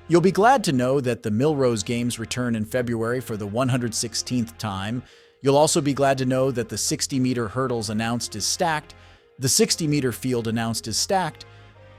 You'll be glad to know that the Millrose Games return in February for the 116th time. You'll also be glad to know that the 60-meter hurdles announced is stacked, the 60-meter field announced is stacked,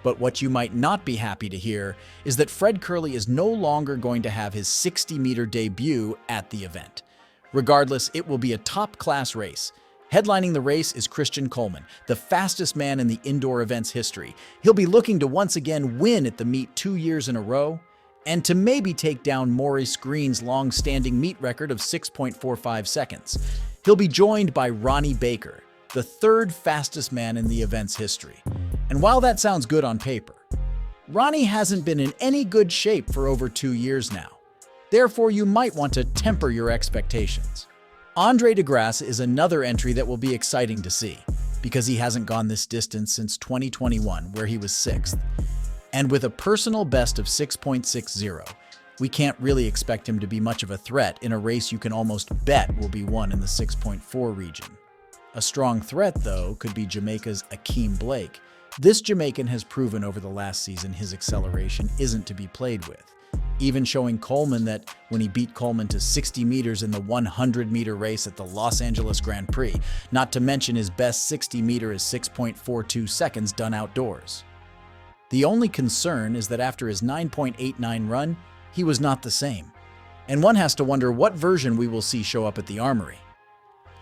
but what you might not be happy to hear is that Fred Kerley is no longer going to have his 60-meter debut at the event. Regardless, it will be a top-class race. Headlining the race is C.Coleman, the fastest man in the indoor events history. He'll be looking to once again win at the meet 2 years in a row, and to maybe take down Maurice Green's long-standing meet record of 6.45 seconds. He'll be joined by R.Baker, the third fastest man in the event's history. And while that sounds good on paper, Ronnie hasn't been in any good shape for over 2 years now. Therefore, you might want to temper your expectations. Andre DeGrasse is another entry that will be exciting to see, because he hasn't gone this distance since 2021, where he was 6th. And with a personal best of 6.60, we can't really expect him to be much of a threat in a race you can almost bet will be won in the 6.4 region. A strong threat, though, could be Jamaica's Akeem Blake. This Jamaican has proven over the last season his acceleration isn't to be played with, even showing Coleman that when he beat Coleman to 60 meters in the 100-meter race at the Los Angeles Grand Prix, not to mention his best 60-meter is 6.42 seconds done outdoors. The only concern is that after his 9.89 run, he was not the same. And one has to wonder what version we will see show up at the Armory.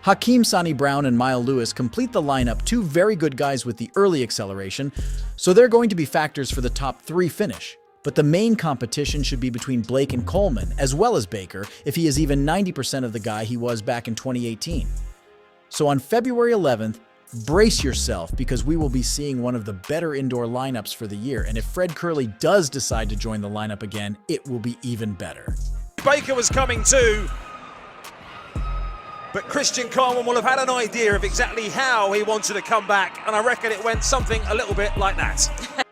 Hakeem Sonny Brown and Mile Lewis complete the lineup, two very good guys with the early acceleration, so they're going to be factors for the top 3 finish. But the main competition should be between Blake and Coleman, as well as Baker, if he is even 90% of the guy he was back in 2018. So on February 11th, brace yourself, because we will be seeing one of the better indoor lineups for the year, and if Fred Kerley does decide to join the lineup again, it will be even better. Baker was coming too, but C.Coleman will have had an idea of exactly how he wanted to come back, and I reckon it went something a little bit like that.